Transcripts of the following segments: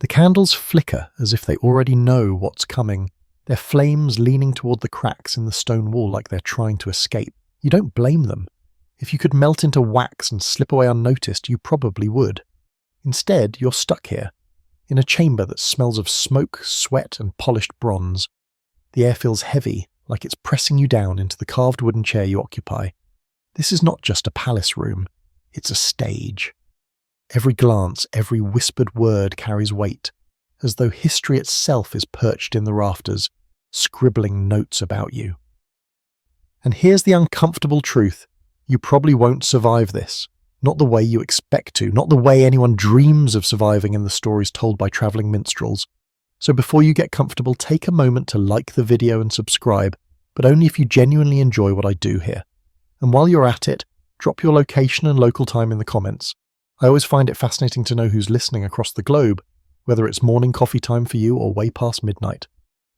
The candles flicker as if they already know what's coming, their flames leaning toward the cracks in the stone wall like they're trying to escape. You don't blame them. If you could melt into wax and slip away unnoticed, you probably would. Instead, you're stuck here, in a chamber that smells of smoke, sweat, and polished bronze. The air feels heavy, like it's pressing you down into the carved wooden chair you occupy. This is not just a palace room, it's a stage. Every glance, every whispered word carries weight, as though history itself is perched in the rafters, scribbling notes about you. And here's the uncomfortable truth. You probably won't survive this. Not the way you expect to, not the way anyone dreams of surviving in the stories told by travelling minstrels. So before you get comfortable, take a moment to like the video and subscribe, but only if you genuinely enjoy what I do here. And while you're at it, drop your location and local time in the comments. I always find it fascinating to know who's listening across the globe, whether it's morning coffee time for you or way past midnight.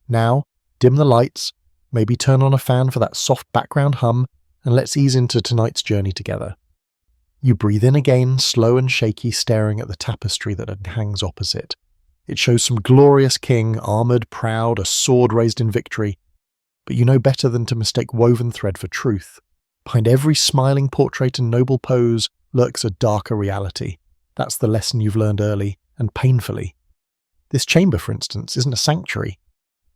Now, dim the lights, maybe turn on a fan for that soft background hum, and let's ease into tonight's journey together. You breathe in again, slow and shaky, staring at the tapestry that hangs opposite. It shows some glorious king, armoured, proud, a sword raised in victory. But you know better than to mistake woven thread for truth. Behind every smiling portrait and noble pose lurks a darker reality. That's the lesson you've learned early, and painfully. This chamber, for instance, isn't a sanctuary.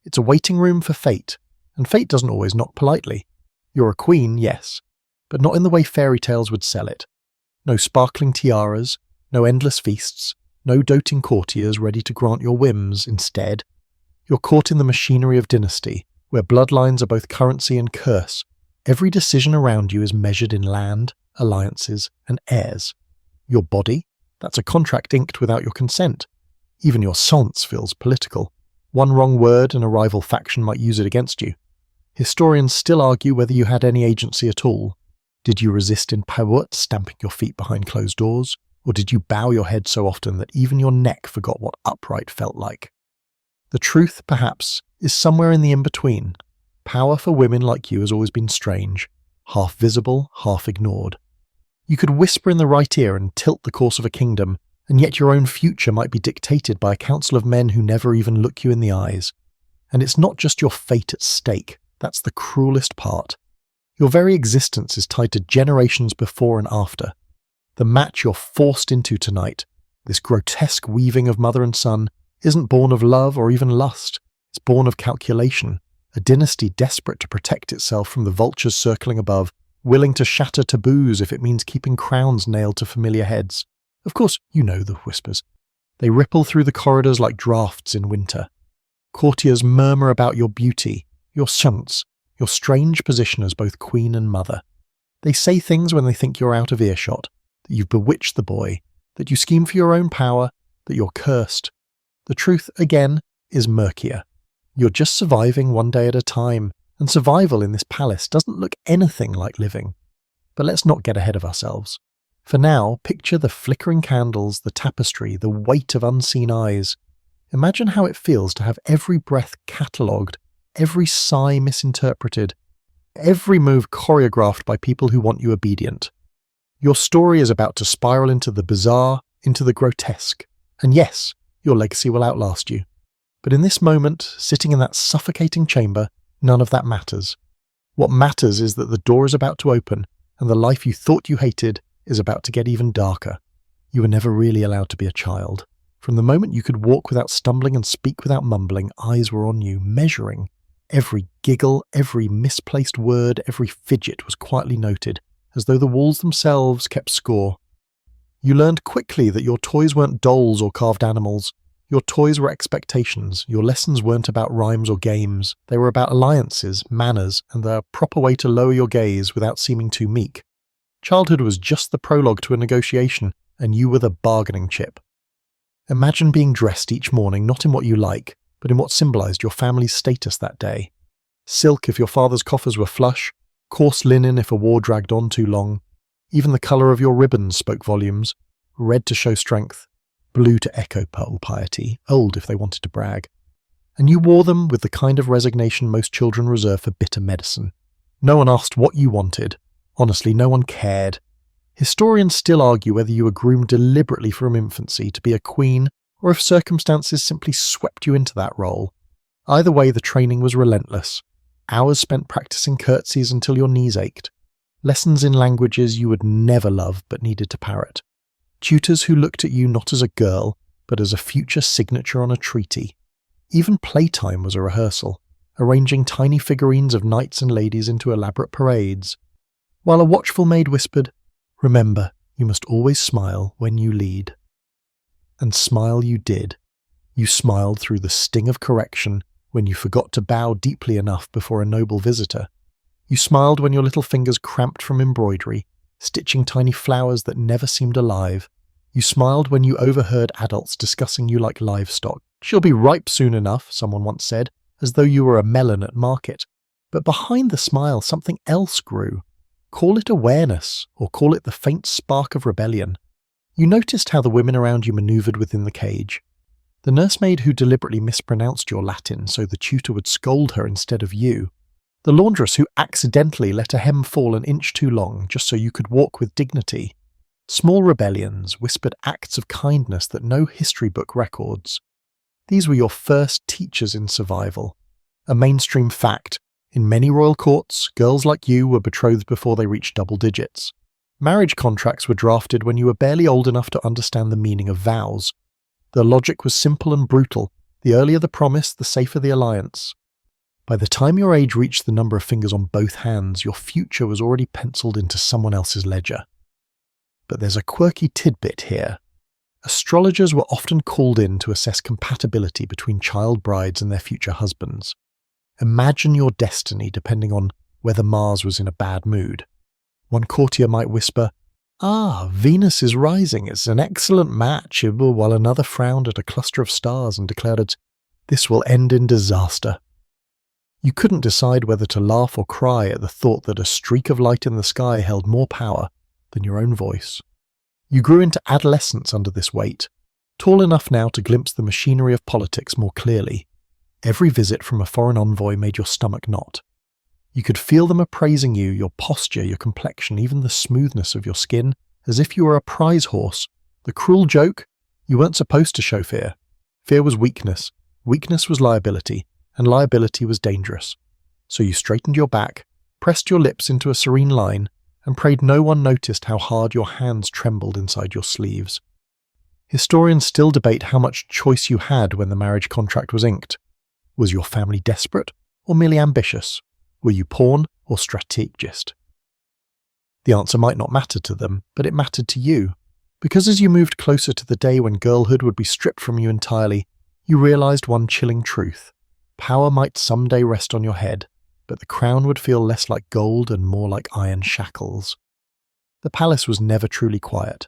It's a waiting room for fate, and fate doesn't always knock politely. You're a queen, yes, but not in the way fairy tales would sell it. No sparkling tiaras, no endless feasts, no doting courtiers ready to grant your whims. Instead, you're caught in the machinery of dynasty, where bloodlines are both currency and curse. Every decision around you is measured in land, alliances, and heirs. Your body? That's a contract inked without your consent. Even your science feels political. One wrong word and a rival faction might use it against you. Historians still argue whether you had any agency at all. Did you resist in pavot, stamping your feet behind closed doors? Or did you bow your head so often that even your neck forgot what upright felt like? The truth, perhaps, is somewhere in the in-between. Power for women like you has always been strange, half visible, half ignored. You could whisper in the right ear and tilt the course of a kingdom, and yet your own future might be dictated by a council of men who never even look you in the eyes. And it's not just your fate at stake, that's the cruelest part. Your very existence is tied to generations before and after. The match you're forced into tonight, this grotesque weaving of mother and son, isn't born of love or even lust. It's born of calculation, a dynasty desperate to protect itself from the vultures circling above, willing to shatter taboos if it means keeping crowns nailed to familiar heads. Of course, you know the whispers. They ripple through the corridors like drafts in winter. Courtiers murmur about your beauty, your stunts, your strange position as both queen and mother. They say things when they think you're out of earshot, that you've bewitched the boy, that you scheme for your own power, that you're cursed. The truth, again, is murkier. You're just surviving one day at a time, and survival in this palace doesn't look anything like living. But let's not get ahead of ourselves. For now, picture the flickering candles, the tapestry, the weight of unseen eyes. Imagine how it feels to have every breath catalogued, every sigh misinterpreted, every move choreographed by people who want you obedient. Your story is about to spiral into the bizarre, into the grotesque. And yes, your legacy will outlast you. But in this moment, sitting in that suffocating chamber, none of that matters. What matters is that the door is about to open, and the life you thought you hated is about to get even darker. You were never really allowed to be a child. From the moment you could walk without stumbling and speak without mumbling, eyes were on you, measuring. Every giggle, every misplaced word, every fidget was quietly noted, as though the walls themselves kept score. You learned quickly that your toys weren't dolls or carved animals. Your toys were expectations. Your lessons weren't about rhymes or games. They were about alliances, manners, and the proper way to lower your gaze without seeming too meek. Childhood was just the prologue to a negotiation, and you were the bargaining chip. Imagine being dressed each morning not in what you like, but in what symbolized your family's status that day. Silk if your father's coffers were flush, coarse linen if a war dragged on too long. Even the colour of your ribbons spoke volumes, red to show strength, blue to echo piety, old if they wanted to brag. And you wore them with the kind of resignation most children reserve for bitter medicine. No one asked what you wanted. Honestly, no one cared. Historians still argue whether you were groomed deliberately from infancy to be a queen or if circumstances simply swept you into that role. Either way, the training was relentless. Hours spent practicing curtsies until your knees ached. Lessons in languages you would never love but needed to parrot. Tutors who looked at you not as a girl, but as a future signature on a treaty. Even playtime was a rehearsal, arranging tiny figurines of knights and ladies into elaborate parades, while a watchful maid whispered, "Remember, you must always smile when you lead." And smile you did. You smiled through the sting of correction when you forgot to bow deeply enough before a noble visitor. You smiled when your little fingers cramped from embroidery, stitching tiny flowers that never seemed alive. You smiled when you overheard adults discussing you like livestock. "She'll be ripe soon enough," someone once said, as though you were a melon at market. But behind the smile, something else grew. Call it awareness, or call it the faint spark of rebellion. You noticed how the women around you maneuvered within the cage. The nursemaid who deliberately mispronounced your Latin so the tutor would scold her instead of you. The laundress who accidentally let a hem fall an inch too long just so you could walk with dignity. Small rebellions, whispered acts of kindness that no history book records. These were your first teachers in survival. A mainstream fact. In many royal courts, girls like you were betrothed before they reached double digits. Marriage contracts were drafted when you were barely old enough to understand the meaning of vows. The logic was simple and brutal. The earlier the promise, the safer the alliance. By the time your age reached the number of fingers on both hands, your future was already penciled into someone else's ledger. But there's a quirky tidbit here. Astrologers were often called in to assess compatibility between child brides and their future husbands. Imagine your destiny depending on whether Mars was in a bad mood. One courtier might whisper, Venus is rising, it's an excellent match, while another frowned at a cluster of stars and declared, "This will end in disaster." You couldn't decide whether to laugh or cry at the thought that a streak of light in the sky held more power than your own voice. You grew into adolescence under this weight, tall enough now to glimpse the machinery of politics more clearly. Every visit from a foreign envoy made your stomach knot. You could feel them appraising you, your posture, your complexion, even the smoothness of your skin, as if you were a prize horse. The cruel joke? You weren't supposed to show fear. Fear was weakness. Weakness was liability, and liability was dangerous. So you straightened your back, pressed your lips into a serene line, and prayed no one noticed how hard your hands trembled inside your sleeves. Historians still debate how much choice you had when the marriage contract was inked. Was your family desperate or merely ambitious? Were you pawn or strategist? The answer might not matter to them, but it mattered to you. Because as you moved closer to the day when girlhood would be stripped from you entirely, you realized one chilling truth. Power might someday rest on your head, but the crown would feel less like gold and more like iron shackles. The palace was never truly quiet.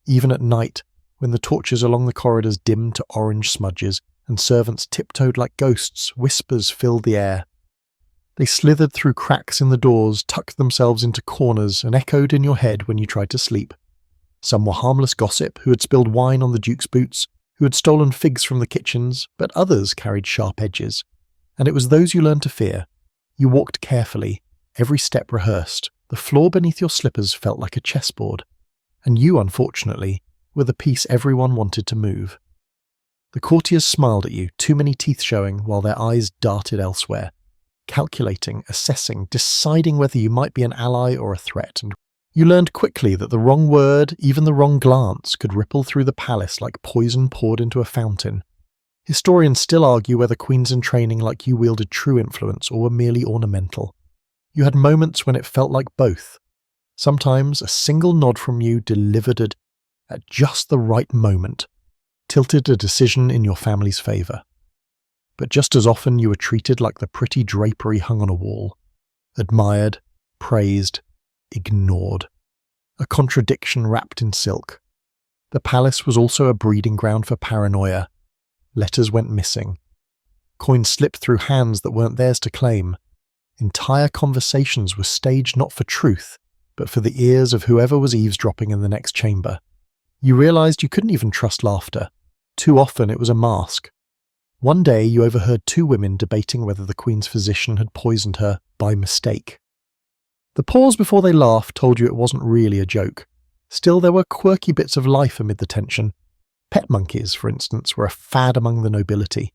Even at night, when the torches along the corridors dimmed to orange smudges and servants tiptoed like ghosts, whispers filled the air. They slithered through cracks in the doors, tucked themselves into corners, and echoed in your head when you tried to sleep. Some were harmless gossip, who had spilled wine on the Duke's boots, who had stolen figs from the kitchens, but others carried sharp edges. And it was those you learned to fear. You walked carefully, every step rehearsed. The floor beneath your slippers felt like a chessboard. And you, unfortunately, were the piece everyone wanted to move. The courtiers smiled at you, too many teeth showing, while their eyes darted elsewhere. Calculating, assessing, deciding whether you might be an ally or a threat, and you learned quickly that the wrong word, even the wrong glance, could ripple through the palace like poison poured into a fountain. Historians still argue whether queens in training like you wielded true influence or were merely ornamental. You had moments when it felt like both. Sometimes a single nod from you delivered at just the right moment, tilted a decision in your family's favour. But just as often you were treated like the pretty drapery hung on a wall, admired, praised, ignored. A contradiction wrapped in silk. The palace was also a breeding ground for paranoia. Letters went missing. Coins slipped through hands that weren't theirs to claim. Entire conversations were staged not for truth, but for the ears of whoever was eavesdropping in the next chamber. You realized you couldn't even trust laughter. Too often it was a mask. One day you overheard two women debating whether the Queen's physician had poisoned her by mistake. The pause before they laughed told you it wasn't really a joke. Still, there were quirky bits of life amid the tension. Pet monkeys, for instance, were a fad among the nobility.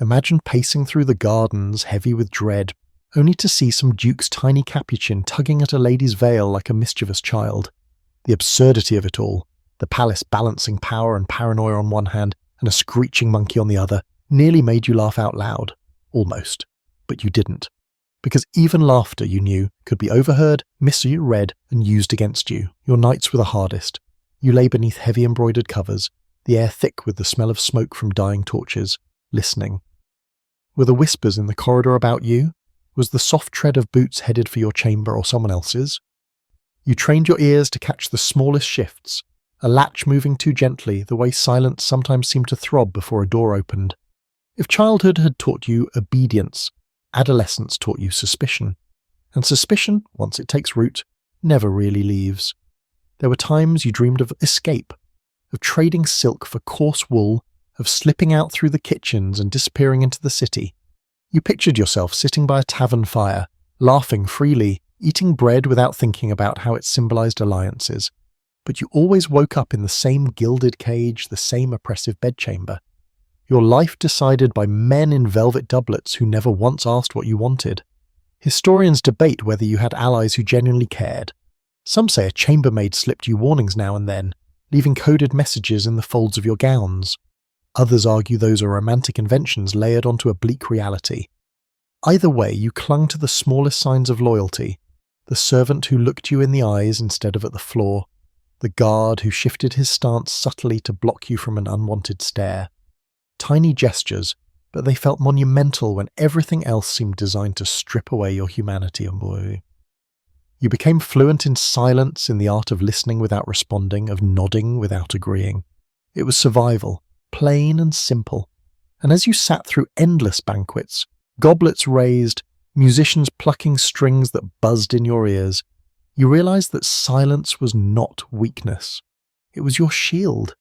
Imagine pacing through the gardens, heavy with dread, only to see some duke's tiny capuchin tugging at a lady's veil like a mischievous child. The absurdity of it all, the palace balancing power and paranoia on one hand, and a screeching monkey on the other, nearly made you laugh out loud. Almost. But you didn't. Because even laughter, you knew, could be overheard, misread, and used against you. Your nights were the hardest. You lay beneath heavy embroidered covers, the air thick with the smell of smoke from dying torches, listening. Were the whispers in the corridor about you? Was the soft tread of boots headed for your chamber or someone else's? You trained your ears to catch the smallest shifts, a latch moving too gently, the way silence sometimes seemed to throb before a door opened. If childhood had taught you obedience, adolescence taught you suspicion. And suspicion, once it takes root, never really leaves. There were times you dreamed of escape, of trading silk for coarse wool, of slipping out through the kitchens and disappearing into the city. You pictured yourself sitting by a tavern fire, laughing freely, eating bread without thinking about how it symbolized alliances. But you always woke up in the same gilded cage, the same oppressive bedchamber. Your life decided by men in velvet doublets who never once asked what you wanted. Historians debate whether you had allies who genuinely cared. Some say a chambermaid slipped you warnings now and then, leaving coded messages in the folds of your gowns. Others argue those are romantic inventions layered onto a bleak reality. Either way, you clung to the smallest signs of loyalty, the servant who looked you in the eyes instead of at the floor, the guard who shifted his stance subtly to block you from an unwanted stare. Tiny gestures, but they felt monumental when everything else seemed designed to strip away your humanity. You became fluent in silence, in the art of listening without responding, of nodding without agreeing. It was survival, plain and simple. And as you sat through endless banquets, goblets raised, musicians plucking strings that buzzed in your ears, you realized that silence was not weakness. It was your shield.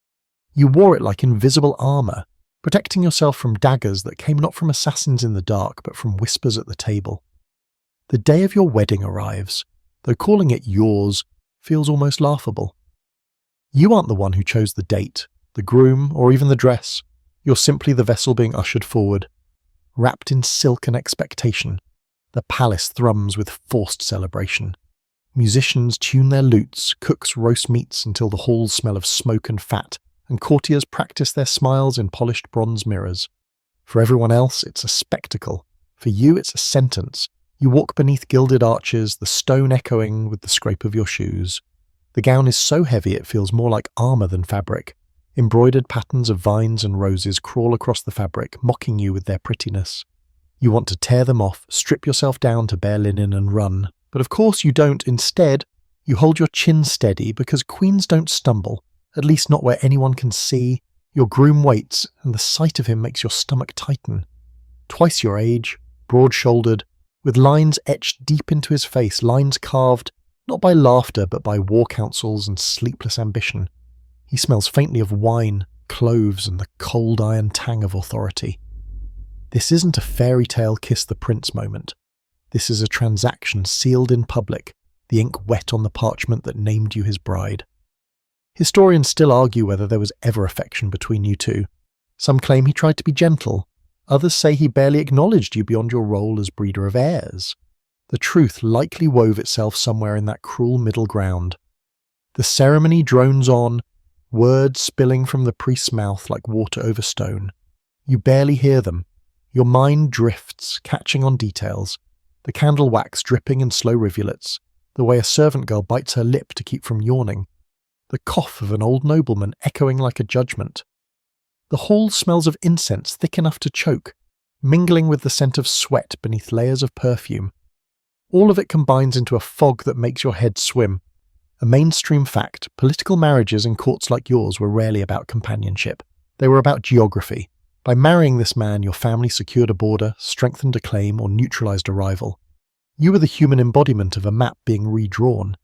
You wore it like invisible armor, protecting yourself from daggers that came not from assassins in the dark, but from whispers at the table. The day of your wedding arrives, though calling it yours feels almost laughable. You aren't the one who chose the date, the groom, or even the dress. You're simply the vessel being ushered forward. Wrapped in silk and expectation, the palace thrums with forced celebration. Musicians tune their lutes, cooks roast meats until the halls smell of smoke and fat, and courtiers practice their smiles in polished bronze mirrors. For everyone else, it's a spectacle. For you, it's a sentence. You walk beneath gilded arches, the stone echoing with the scrape of your shoes. The gown is so heavy it feels more like armor than fabric. Embroidered patterns of vines and roses crawl across the fabric, mocking you with their prettiness. You want to tear them off, strip yourself down to bare linen and run. But of course you don't. Instead, you hold your chin steady because queens don't stumble, at least not where anyone can see. Your groom waits, and the sight of him makes your stomach tighten. Twice your age, broad-shouldered, with lines etched deep into his face, lines carved, not by laughter but by war councils and sleepless ambition. He smells faintly of wine, cloves, and the cold iron tang of authority. This isn't a fairy tale kiss the prince moment. This is a transaction sealed in public, the ink wet on the parchment that named you his bride. Historians still argue whether there was ever affection between you two. Some claim he tried to be gentle. Others say he barely acknowledged you beyond your role as breeder of heirs. The truth likely wove itself somewhere in that cruel middle ground. The ceremony drones on, words spilling from the priest's mouth like water over stone. You barely hear them. Your mind drifts, catching on details. The candle wax dripping in slow rivulets, the way a servant girl bites her lip to keep from yawning, the cough of an old nobleman echoing like a judgment. The hall smells of incense thick enough to choke, mingling with the scent of sweat beneath layers of perfume. All of it combines into a fog that makes your head swim. A mainstream fact, political marriages in courts like yours were rarely about companionship. They were about geography. By marrying this man, your family secured a border, strengthened a claim, or neutralized a rival. You were the human embodiment of a map being redrawn,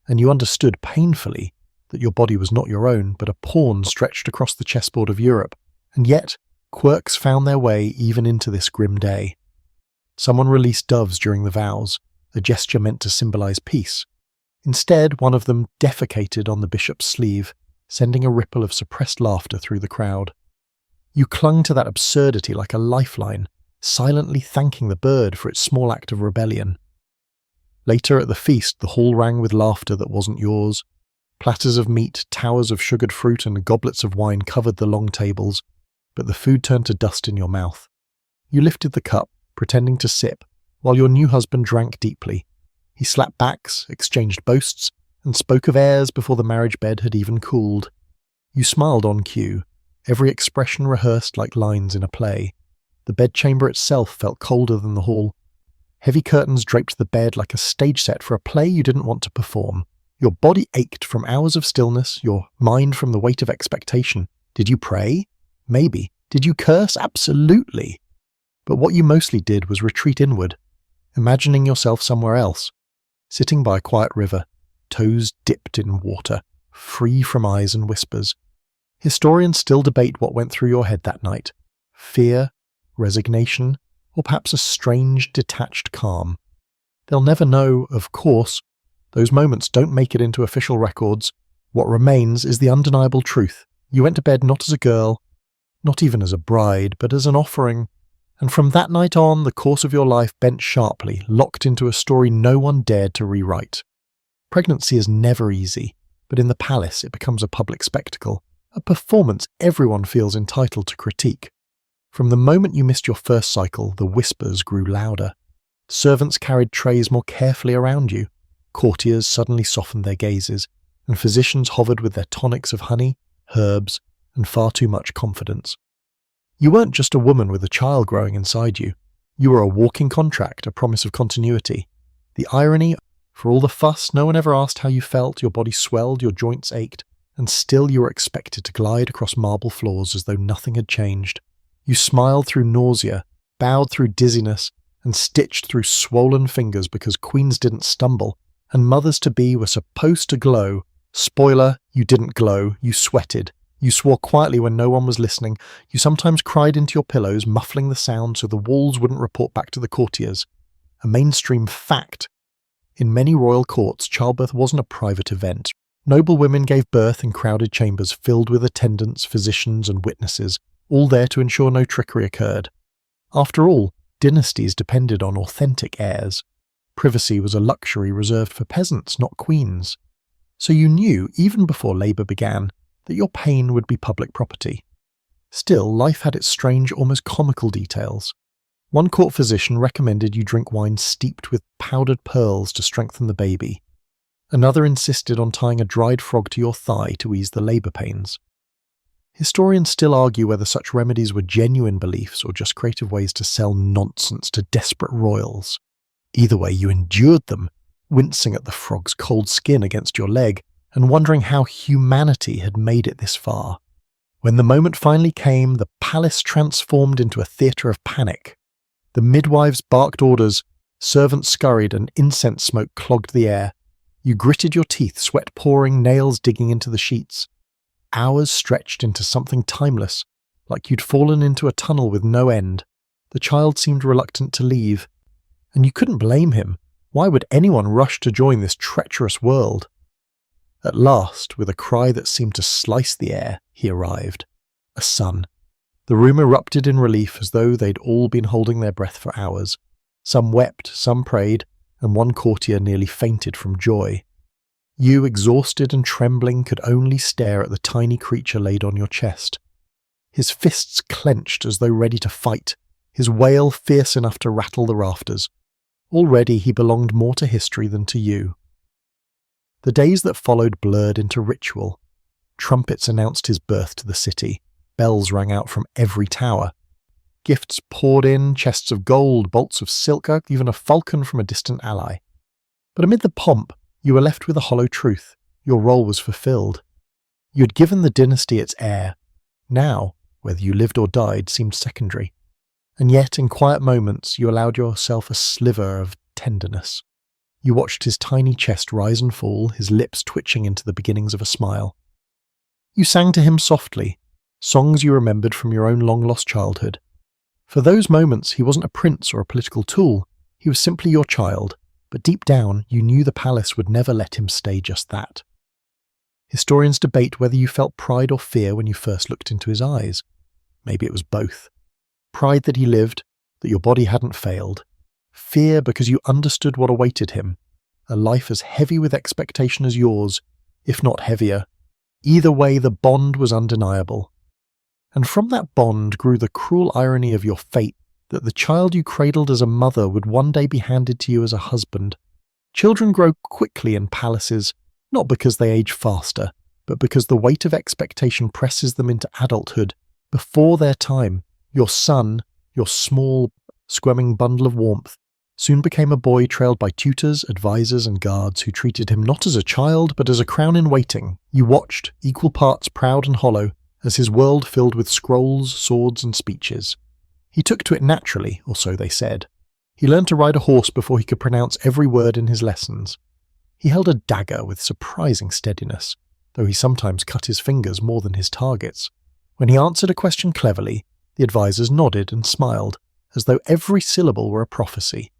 and you understood painfully that your body was not your own, but a pawn stretched across the chessboard of Europe, and yet quirks found their way even into this grim day. Someone released doves during the vows, a gesture meant to symbolize peace. Instead, one of them defecated on the bishop's sleeve, sending a ripple of suppressed laughter through the crowd. You clung to that absurdity like a lifeline, silently thanking the bird for its small act of rebellion. Later at the feast, the hall rang with laughter that wasn't yours. Platters of meat, towers of sugared fruit, and goblets of wine covered the long tables, but the food turned to dust in your mouth. You lifted the cup, pretending to sip, while your new husband drank deeply. He slapped backs, exchanged boasts, and spoke of heirs before the marriage bed had even cooled. You smiled on cue, every expression rehearsed like lines in a play. The bedchamber itself felt colder than the hall. Heavy curtains draped the bed like a stage set for a play you didn't want to perform. Your body ached from hours of stillness, your mind from the weight of expectation. Did you pray? Maybe. Did you curse? Absolutely. But what you mostly did was retreat inward, imagining yourself somewhere else, sitting by a quiet river, toes dipped in water, free from eyes and whispers. Historians still debate what went through your head that night. Fear, resignation, or perhaps a strange, detached calm. They'll never know, of course. Those moments don't make it into official records. What remains is the undeniable truth. You went to bed not as a girl, not even as a bride, but as an offering. And from that night on, the course of your life bent sharply, locked into a story no one dared to rewrite. Pregnancy is never easy, but in the palace it becomes a public spectacle, a performance everyone feels entitled to critique. From the moment you missed your first cycle, the whispers grew louder. Servants carried trays more carefully around you. Courtiers suddenly softened their gazes, and physicians hovered with their tonics of honey, herbs, and far too much confidence. You weren't just a woman with a child growing inside you. You were a walking contract, a promise of continuity. The irony, for all the fuss, no one ever asked how you felt, your body swelled, your joints ached, and still you were expected to glide across marble floors as though nothing had changed. You smiled through nausea, bowed through dizziness, and stitched through swollen fingers because queens didn't stumble, and mothers-to-be were supposed to glow. Spoiler, you didn't glow, you sweated. You swore quietly when no one was listening. You sometimes cried into your pillows, muffling the sound so the walls wouldn't report back to the courtiers. A mainstream fact. In many royal courts, childbirth wasn't a private event. Noble women gave birth in crowded chambers filled with attendants, physicians, and witnesses, all there to ensure no trickery occurred. After all, dynasties depended on authentic heirs. Privacy was a luxury reserved for peasants, not queens. So you knew, even before labour began, that your pain would be public property. Still, life had its strange, almost comical details. One court physician recommended you drink wine steeped with powdered pearls to strengthen the baby. Another insisted on tying a dried frog to your thigh to ease the labour pains. Historians still argue whether such remedies were genuine beliefs or just creative ways to sell nonsense to desperate royals. Either way, you endured them, wincing at the frog's cold skin against your leg, and wondering how humanity had made it this far. When the moment finally came, the palace transformed into a theatre of panic. The midwives barked orders, servants scurried, and incense smoke clogged the air. You gritted your teeth, sweat pouring, nails digging into the sheets. Hours stretched into something timeless, like you'd fallen into a tunnel with no end. The child seemed reluctant to leave, and you couldn't blame him. Why would anyone rush to join this treacherous world? At last, with a cry that seemed to slice the air, he arrived. A son. The room erupted in relief as though they'd all been holding their breath for hours. Some wept, some prayed, and one courtier nearly fainted from joy. You, exhausted and trembling, could only stare at the tiny creature laid on your chest. His fists clenched as though ready to fight, his wail fierce enough to rattle the rafters. Already he belonged more to history than to you. The days that followed blurred into ritual. Trumpets announced his birth to the city. Bells rang out from every tower. Gifts poured in, chests of gold, bolts of silk, even a falcon from a distant ally. But amid the pomp, you were left with a hollow truth. Your role was fulfilled. You had given the dynasty its heir. Now, whether you lived or died seemed secondary. And yet, in quiet moments, you allowed yourself a sliver of tenderness. You watched his tiny chest rise and fall, his lips twitching into the beginnings of a smile. You sang to him softly, songs you remembered from your own long-lost childhood. For those moments, he wasn't a prince or a political tool. He was simply your child, but deep down, you knew the palace would never let him stay just that. Historians debate whether you felt pride or fear when you first looked into his eyes. Maybe it was both. Pride that he lived, that your body hadn't failed. Fear because you understood what awaited him, a life as heavy with expectation as yours, if not heavier. Either way, the bond was undeniable. And from that bond grew the cruel irony of your fate that the child you cradled as a mother would one day be handed to you as a husband. Children grow quickly in palaces, not because they age faster, but because the weight of expectation presses them into adulthood before their time. Your son, your small, squirming bundle of warmth, soon became a boy trailed by tutors, advisors, and guards who treated him not as a child, but as a crown in waiting. You watched, equal parts proud and hollow, as his world filled with scrolls, swords, and speeches. He took to it naturally, or so they said. He learned to ride a horse before he could pronounce every word in his lessons. He held a dagger with surprising steadiness, though he sometimes cut his fingers more than his targets. When he answered a question cleverly, the advisors nodded and smiled, as though every syllable were a prophecy.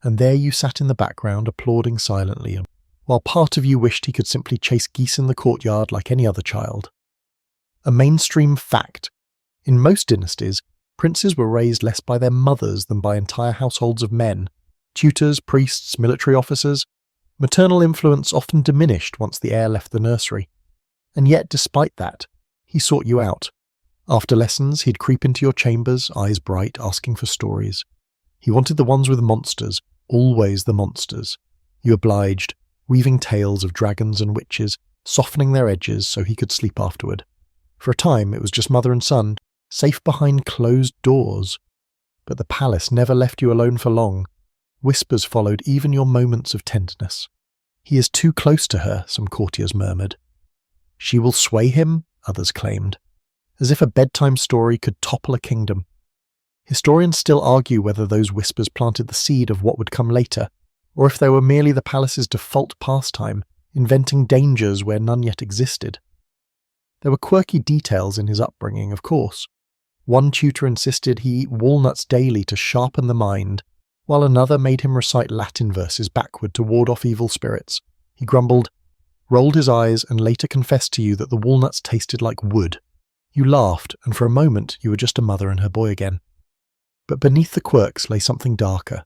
And there you sat in the background applauding silently, while part of you wished he could simply chase geese in the courtyard like any other child. A mainstream fact. In most dynasties, princes were raised less by their mothers than by entire households of men. Tutors, priests, military officers. Maternal influence often diminished once the heir left the nursery. And yet, despite that, he sought you out. After lessons, he'd creep into your chambers, eyes bright, asking for stories. He wanted the ones with monsters, always the monsters. You obliged, weaving tales of dragons and witches, softening their edges so he could sleep afterward. For a time, it was just mother and son, safe behind closed doors. But the palace never left you alone for long. Whispers followed even your moments of tenderness. He is too close to her, some courtiers murmured. She will sway him, others claimed. As if a bedtime story could topple a kingdom. Historians still argue whether those whispers planted the seed of what would come later, or if they were merely the palace's default pastime, inventing dangers where none yet existed. There were quirky details in his upbringing, of course. One tutor insisted he eat walnuts daily to sharpen the mind, while another made him recite Latin verses backward to ward off evil spirits. He grumbled, rolled his eyes, and later confessed to you that the walnuts tasted like wood. You laughed, and for a moment you were just a mother and her boy again. But beneath the quirks lay something darker.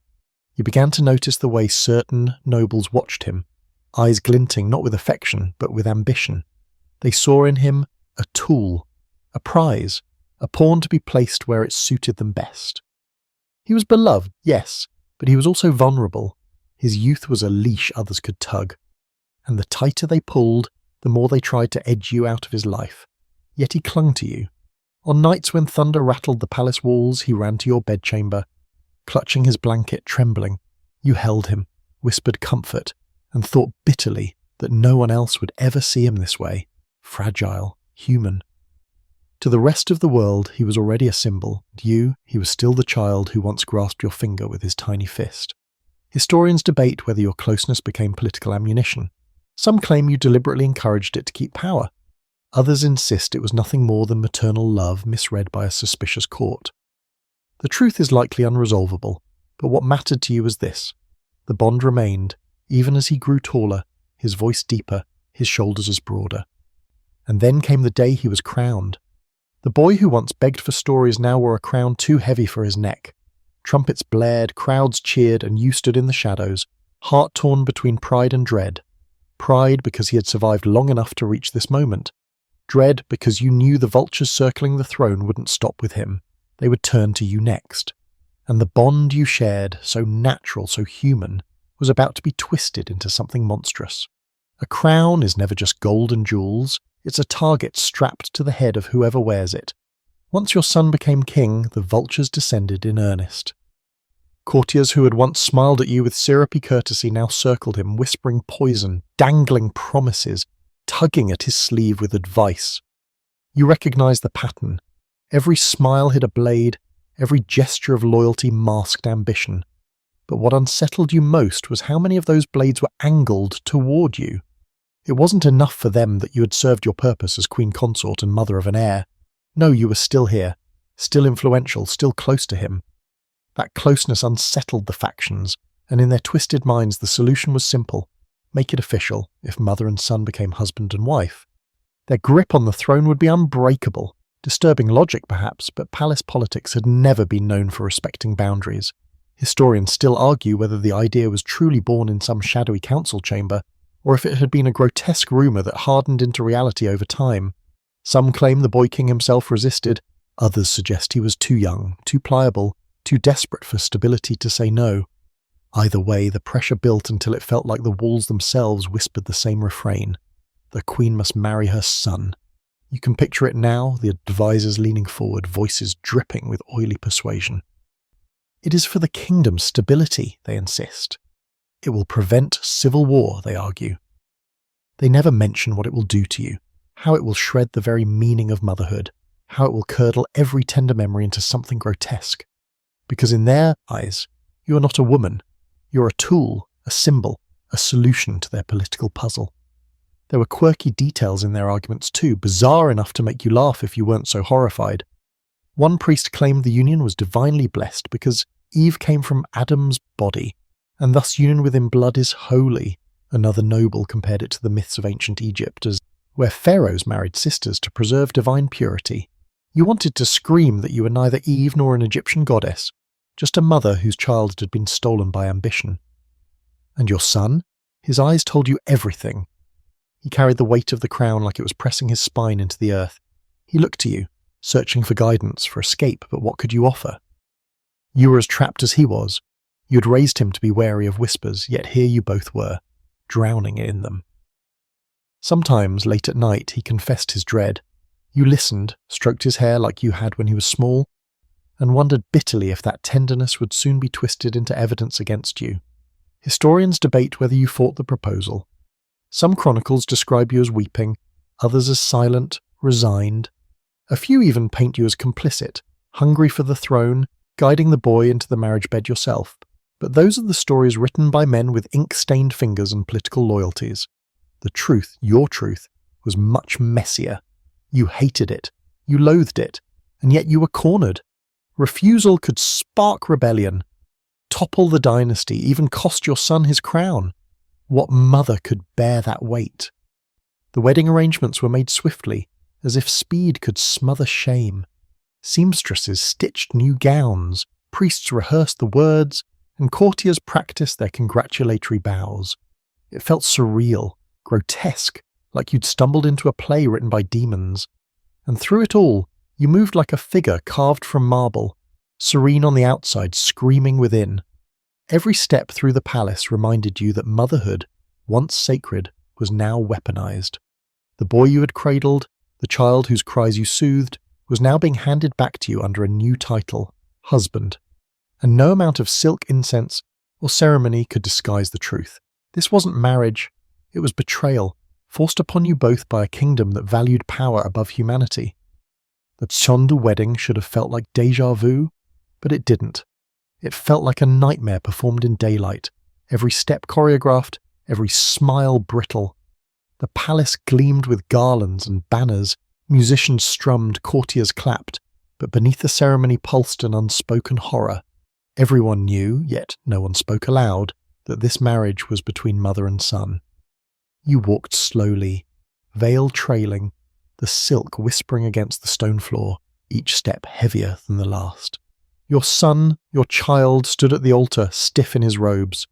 You began to notice the way certain nobles watched him, eyes glinting not with affection, but with ambition. They saw in him a tool, a prize, a pawn to be placed where it suited them best. He was beloved, yes, but he was also vulnerable. His youth was a leash others could tug, and the tighter they pulled, the more they tried to edge you out of his life. Yet he clung to you. On nights when thunder rattled the palace walls, he ran to your bedchamber. Clutching his blanket, trembling, you held him, whispered comfort, and thought bitterly that no one else would ever see him this way, fragile, human. To the rest of the world, he was already a symbol, and he was still the child who once grasped your finger with his tiny fist. Historians debate whether your closeness became political ammunition. Some claim you deliberately encouraged it to keep power. Others insist it was nothing more than maternal love misread by a suspicious court. The truth is likely unresolvable, but what mattered to you was this. The bond remained, even as he grew taller, his voice deeper, his shoulders as broader. And then came the day he was crowned. The boy who once begged for stories now wore a crown too heavy for his neck. Trumpets blared, crowds cheered, and you stood in the shadows, heart torn between pride and dread. Pride because he had survived long enough to reach this moment. Dread because you knew the vultures circling the throne wouldn't stop with him. They would turn to you next. And the bond you shared, so natural, so human, was about to be twisted into something monstrous. A crown is never just gold and jewels. It's a target strapped to the head of whoever wears it. Once your son became king, the vultures descended in earnest. Courtiers who had once smiled at you with syrupy courtesy now circled him, whispering poison, dangling promises, tugging at his sleeve with advice. You recognized the pattern. Every smile hid a blade, every gesture of loyalty masked ambition. But what unsettled you most was how many of those blades were angled toward you. It wasn't enough for them that you had served your purpose as queen consort and mother of an heir. No, you were still here, still influential, still close to him. That closeness unsettled the factions, and in their twisted minds the solution was simple. make it official if mother and son became husband and wife. Their grip on the throne would be unbreakable. Disturbing logic perhaps, but palace politics had never been known for respecting boundaries. Historians still argue whether the idea was truly born in some shadowy council chamber, or if it had been a grotesque rumour that hardened into reality over time. Some claim the boy king himself resisted, others suggest he was too young, too pliable, too desperate for stability to say no. Either way, the pressure built until it felt like the walls themselves whispered the same refrain. The queen must marry her son. You can picture it now, the advisors leaning forward, voices dripping with oily persuasion. It is for the kingdom's stability, they insist. It will prevent civil war, they argue. They never mention what it will do to you, how it will shred the very meaning of motherhood, how it will curdle every tender memory into something grotesque. Because in their eyes, you are not a woman. You're a tool, a symbol, a solution to their political puzzle. There were quirky details in their arguments too, bizarre enough to make you laugh if you weren't so horrified. One priest claimed the union was divinely blessed because Eve came from Adam's body, and thus union within blood is holy. Another noble compared it to the myths of ancient Egypt, as where pharaohs married sisters to preserve divine purity. You wanted to scream that you were neither Eve nor an Egyptian goddess, just a mother whose child had been stolen by ambition. And your son? His eyes told you everything. He carried the weight of the crown like it was pressing his spine into the earth. He looked to you, searching for guidance, for escape, but what could you offer? You were as trapped as he was. You had raised him to be wary of whispers, yet here you both were, drowning in them. Sometimes, late at night, he confessed his dread. You listened, stroked his hair like you had when he was small, and wondered bitterly if that tenderness would soon be twisted into evidence against you. Historians debate whether you fought the proposal. Some chronicles describe you as weeping, others as silent, resigned. A few even paint you as complicit, hungry for the throne, guiding the boy into the marriage bed yourself. But those are the stories written by men with ink-stained fingers and political loyalties. The truth, your truth, was much messier. You hated it, you loathed it, and yet you were cornered. Refusal could spark rebellion, topple the dynasty, even cost your son his crown. What mother could bear that weight? The wedding arrangements were made swiftly, as if speed could smother shame. Seamstresses stitched new gowns, priests rehearsed the words, and courtiers practiced their congratulatory bows. It felt surreal, grotesque, like you'd stumbled into a play written by demons. And through it all, you moved like a figure carved from marble, serene on the outside, screaming within. Every step through the palace reminded you that motherhood, once sacred, was now weaponized. The boy you had cradled, the child whose cries you soothed, was now being handed back to you under a new title, husband. And no amount of silk incense or ceremony could disguise the truth. This wasn't marriage, it was betrayal, forced upon you both by a kingdom that valued power above humanity. The Chondu wedding should have felt like déjà vu, but it didn't. It felt like a nightmare performed in daylight, every step choreographed, every smile brittle. The palace gleamed with garlands and banners, musicians strummed, courtiers clapped, but beneath the ceremony pulsed an unspoken horror. Everyone knew, yet no one spoke aloud, that this marriage was between mother and son. You walked slowly, veil trailing, the silk whispering against the stone floor, each step heavier than the last. Your son, your child, stood at the altar, stiff in his robes.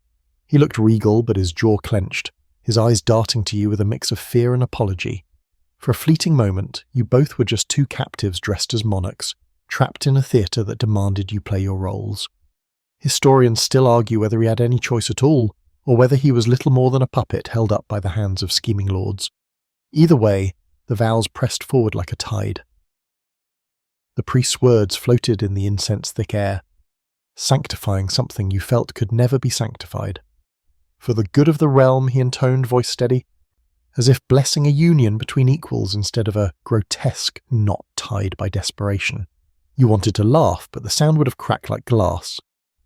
He looked regal, but his jaw clenched, his eyes darting to you with a mix of fear and apology. For a fleeting moment, you both were just two captives dressed as monarchs, trapped in a theatre that demanded you play your roles. Historians still argue whether he had any choice at all, or whether he was little more than a puppet held up by the hands of scheming lords. Either way, the vows pressed forward like a tide. The priest's words floated in the incense-thick air, sanctifying something you felt could never be sanctified. For the good of the realm, he intoned, voice steady, as if blessing a union between equals instead of a grotesque knot tied by desperation. You wanted to laugh, but the sound would have cracked like glass.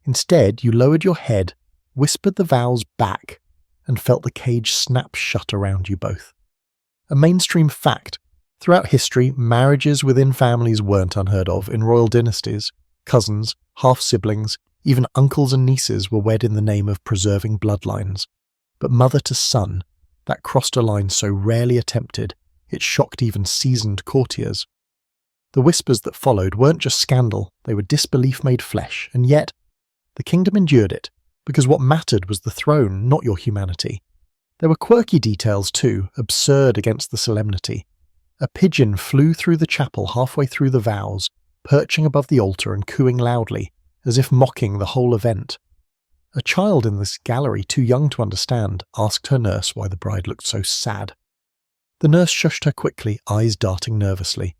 Instead, you lowered your head, whispered the vows back, and felt the cage snap shut around you both. A mainstream fact. Throughout history, marriages within families weren't unheard of in royal dynasties. Cousins, half-siblings, even uncles and nieces were wed in the name of preserving bloodlines. but mother to son, that crossed a line so rarely attempted, it shocked even seasoned courtiers. The whispers that followed weren't just scandal, they were disbelief made flesh, and yet the kingdom endured it, because what mattered was the throne, not your humanity. There were quirky details too, absurd against the solemnity. A pigeon flew through the chapel halfway through the vows, perching above the altar and cooing loudly, as if mocking the whole event. A child in this gallery, too young to understand, asked her nurse why the bride looked so sad. The nurse shushed her quickly, eyes darting nervously.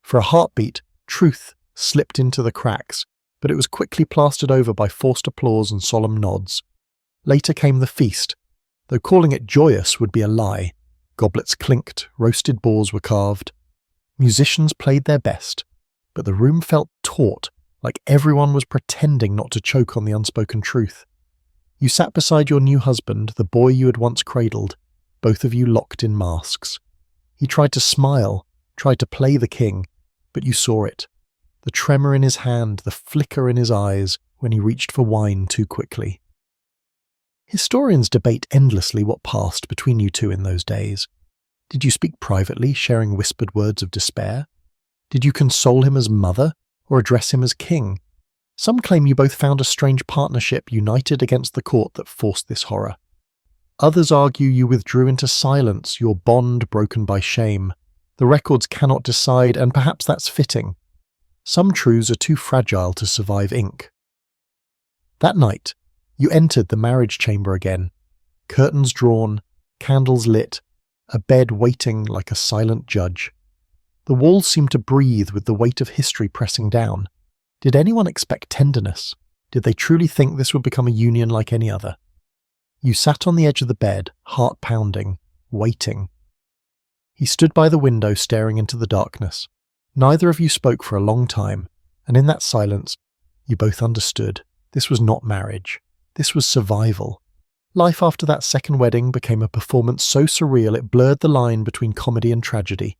For a heartbeat, truth slipped into the cracks, but it was quickly plastered over by forced applause and solemn nods. Later came the feast, though calling it joyous would be a lie. Goblets clinked, roasted boars were carved. Musicians played their best, but the room felt taut, like everyone was pretending not to choke on the unspoken truth. You sat beside your new husband, the boy you had once cradled, both of you locked in masks. He tried to smile, tried to play the king, but you saw it. The tremor in his hand, the flicker in his eyes when he reached for wine too quickly. Historians debate endlessly what passed between you two in those days. Did you speak privately, sharing whispered words of despair? Did you console him as mother, or address him as king? Some claim you both found a strange partnership united against the court that forced this horror. Others argue you withdrew into silence, your bond broken by shame. The records cannot decide, and perhaps that's fitting. Some truths are too fragile to survive ink. That night, you entered the marriage chamber again. Curtains drawn, candles lit, a bed waiting like a silent judge. The walls seemed to breathe with the weight of history pressing down. Did anyone expect tenderness? Did they truly think this would become a union like any other? You sat on the edge of the bed, heart pounding, waiting. He stood by the window staring into the darkness. Neither of you spoke for a long time, and in that silence, you both understood. This was not marriage. This was survival. Life after that second wedding became a performance so surreal it blurred the line between comedy and tragedy.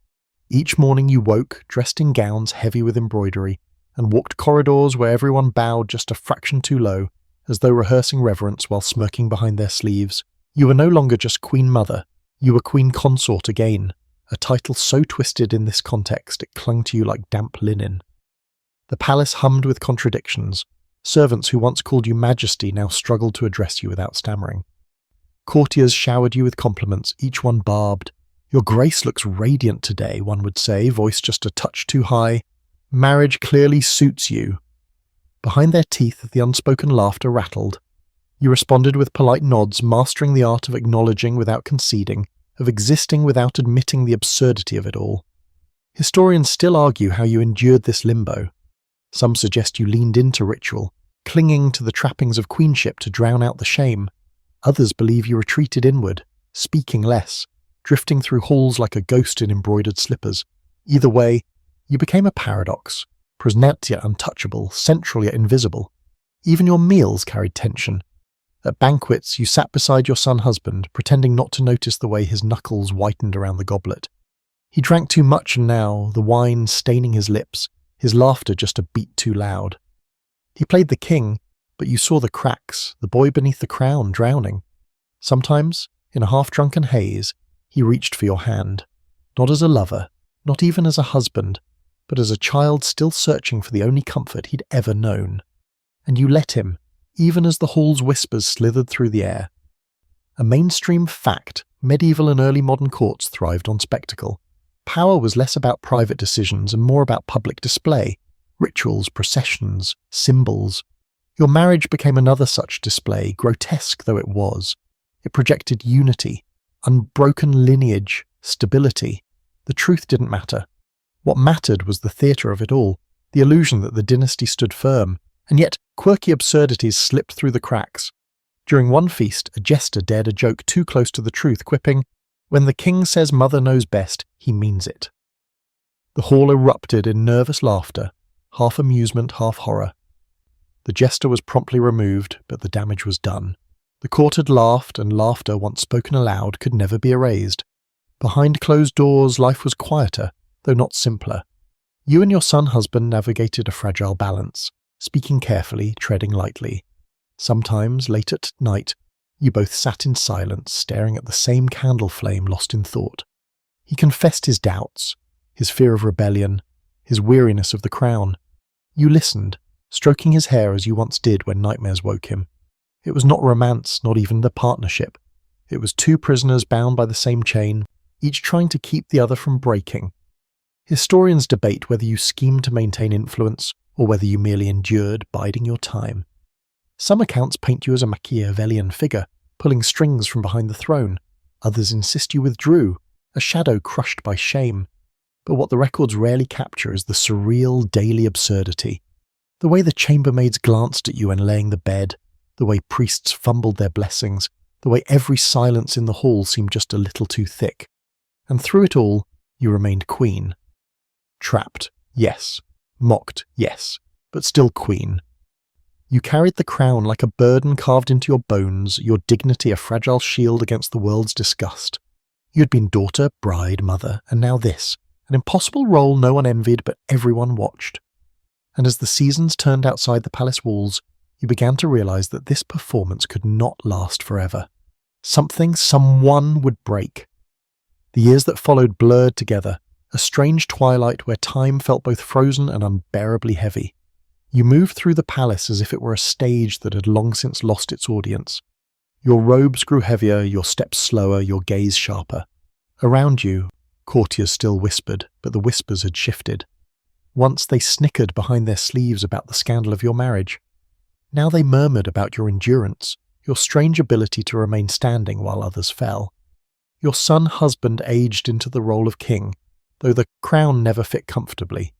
Each morning you woke, dressed in gowns heavy with embroidery, and walked corridors where everyone bowed just a fraction too low, as though rehearsing reverence while smirking behind their sleeves. You were no longer just Queen Mother, you were Queen Consort again, a title so twisted in this context it clung to you like damp linen. The palace hummed with contradictions. Servants who once called you Majesty now struggled to address you without stammering. Courtiers showered you with compliments, each one barbed. Your grace looks radiant today, one would say, voice just a touch too high. Marriage clearly suits you. Behind their teeth, the unspoken laughter rattled. You responded with polite nods, mastering the art of acknowledging without conceding, of existing without admitting the absurdity of it all. Historians still argue how you endured this limbo. Some suggest you leaned into ritual, clinging to the trappings of queenship to drown out the shame. Others believe you retreated inward, speaking less, drifting through halls like a ghost in embroidered slippers. Either way, you became a paradox, present yet untouchable, central yet invisible. Even your meals carried tension. At banquets, you sat beside your son-husband, pretending not to notice the way his knuckles whitened around the goblet. He drank too much and now, the wine staining his lips, his laughter just a beat too loud. He played the king, but you saw the cracks, the boy beneath the crown drowning. Sometimes, in a half-drunken haze, he reached for your hand, not as a lover, not even as a husband, but as a child still searching for the only comfort he'd ever known. And you let him, even as the hall's whispers slithered through the air. A mainstream fact, medieval and early modern courts thrived on spectacle. Power was less about private decisions and more about public display, rituals, processions, symbols. Your marriage became another such display, grotesque though it was. It projected unity, unbroken lineage, stability. The truth didn't matter. What mattered was the theatre of it all, the illusion that the dynasty stood firm, and yet quirky absurdities slipped through the cracks. During one feast, a jester dared a joke too close to the truth, quipping, "When the king says mother knows best, he means it." The hall erupted in nervous laughter, half amusement, half horror. The jester was promptly removed, but the damage was done. The court had laughed, and laughter, once spoken aloud, could never be erased. Behind closed doors, life was quieter, though not simpler. You and your son-husband navigated a fragile balance, speaking carefully, treading lightly. Sometimes, late at night, You both sat in silence, staring at the same candle flame, lost in thought. He confessed his doubts, his fear of rebellion, his weariness of the crown. You listened, stroking his hair as you once did when nightmares woke him. It was not romance, not even the partnership. It was two prisoners bound by the same chain, each trying to keep the other from breaking. Historians debate whether you schemed to maintain influence or whether you merely endured, biding your time. Some accounts paint you as a Machiavellian figure, pulling strings from behind the throne. Others insist you withdrew, a shadow crushed by shame. But what the records rarely capture is the surreal daily absurdity. The way the chambermaids glanced at you when laying the bed, the way priests fumbled their blessings, the way every silence in the hall seemed just a little too thick. And through it all, you remained queen. Trapped, yes. Mocked, yes. But still queen. You carried the crown like a burden carved into your bones, your dignity a fragile shield against the world's disgust. You had been daughter, bride, mother, and now this, an impossible role no one envied but everyone watched. And as the seasons turned outside the palace walls, you began to realize that this performance could not last forever. Someone would break. The years that followed blurred together, a strange twilight where time felt both frozen and unbearably heavy. You moved through the palace as if it were a stage that had long since lost its audience. Your robes grew heavier, your steps slower, your gaze sharper. Around you, courtiers still whispered, but the whispers had shifted. Once they snickered behind their sleeves about the scandal of your marriage. Now they murmured about your endurance, your strange ability to remain standing while others fell. Your son-husband aged into the role of king, though the crown never fit comfortably.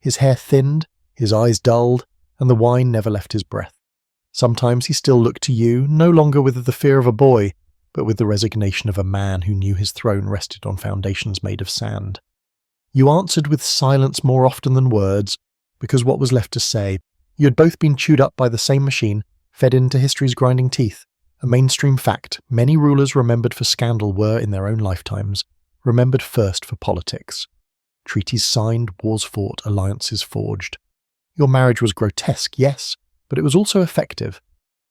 His hair thinned, his eyes dulled, and the wine never left his breath. Sometimes he still looked to you, no longer with the fear of a boy, but with the resignation of a man who knew his throne rested on foundations made of sand. You answered with silence more often than words, because what was left to say? You had both been chewed up by the same machine, fed into history's grinding teeth. A mainstream fact many rulers remembered for scandal were, in their own lifetimes, remembered first for politics. Treaties signed, wars fought, alliances forged. Your marriage was grotesque, yes, but it was also effective.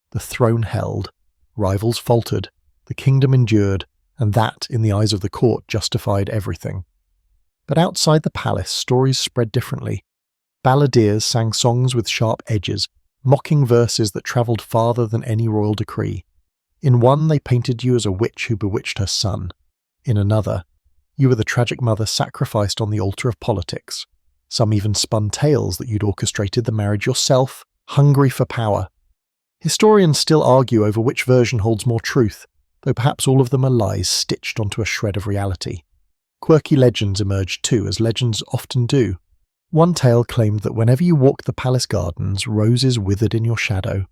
The throne held. Rivals faltered. The kingdom endured, and that, in the eyes of the court, justified everything. But outside the palace, stories spread differently. Balladeers sang songs with sharp edges, mocking verses that travelled farther than any royal decree. In one, they painted you as a witch who bewitched her son. In another, you were the tragic mother sacrificed on the altar of politics. Some even spun tales that you'd orchestrated the marriage yourself, hungry for power. Historians still argue over which version holds more truth, though perhaps all of them are lies stitched onto a shred of reality. Quirky legends emerged too, as legends often do. One tale claimed that whenever you walked the palace gardens, roses withered in your shadow.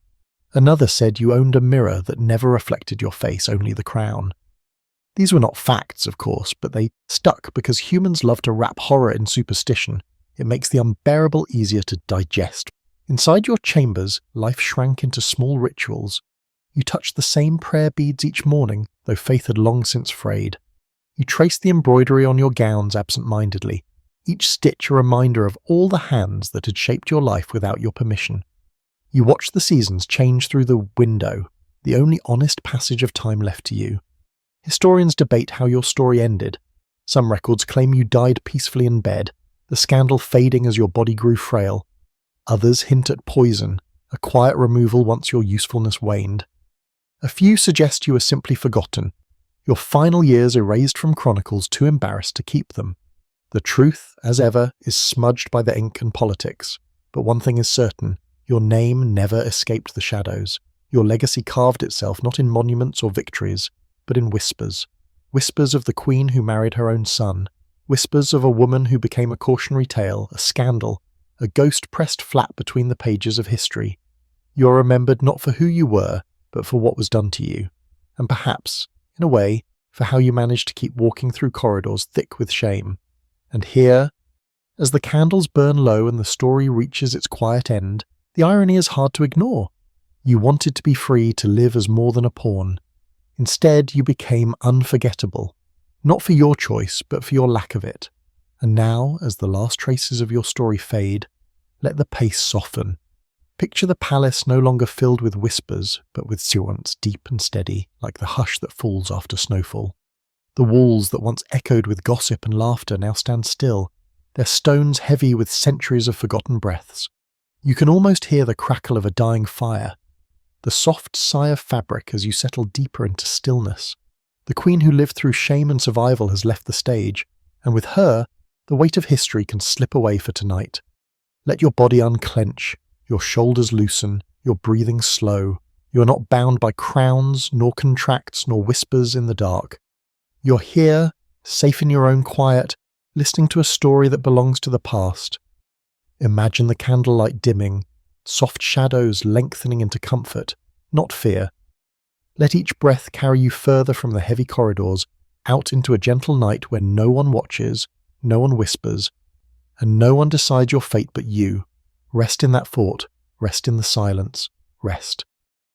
Another said you owned a mirror that never reflected your face, only the crown. These were not facts, of course, but they stuck because humans love to wrap horror in superstition. It makes the unbearable easier to digest. Inside your chambers, life shrank into small rituals. You touched the same prayer beads each morning, though faith had long since frayed. You traced the embroidery on your gowns absent-mindedly, each stitch a reminder of all the hands that had shaped your life without your permission. You watched the seasons change through the window, the only honest passage of time left to you. Historians debate how your story ended. Some records claim you died peacefully in bed, the scandal fading as your body grew frail. Others hint at poison, a quiet removal once your usefulness waned. A few suggest you were simply forgotten, your final years erased from chronicles too embarrassed to keep them. The truth, as ever, is smudged by the ink and politics. But one thing is certain, your name never escaped the shadows. Your legacy carved itself not in monuments or victories, but in whispers. Whispers of the queen who married her own son. Whispers of a woman who became a cautionary tale, a scandal, a ghost pressed flat between the pages of history. You're remembered not for who you were, but for what was done to you. And perhaps, in a way, for how you managed to keep walking through corridors thick with shame. And here, as the candles burn low and the story reaches its quiet end, the irony is hard to ignore. You wanted to be free to live as more than a pawn. Instead, you became unforgettable, not for your choice, but for your lack of it. And now, as the last traces of your story fade, let the pace soften. Picture the palace no longer filled with whispers, but with silence deep and steady, like the hush that falls after snowfall. The walls that once echoed with gossip and laughter now stand still, their stones heavy with centuries of forgotten breaths. You can almost hear the crackle of a dying fire, the soft sigh of fabric as you settle deeper into stillness. The queen who lived through shame and survival has left the stage, and with her, the weight of history can slip away for tonight. Let your body unclench, your shoulders loosen, your breathing slow. You are not bound by crowns, nor contracts, nor whispers in the dark. You're here, safe in your own quiet, listening to a story that belongs to the past. Imagine the candlelight dimming, soft shadows lengthening into comfort, not fear. Let each breath carry you further from the heavy corridors, out into a gentle night where no one watches, no one whispers, and no one decides your fate but you. Rest in that thought, rest in the silence, rest.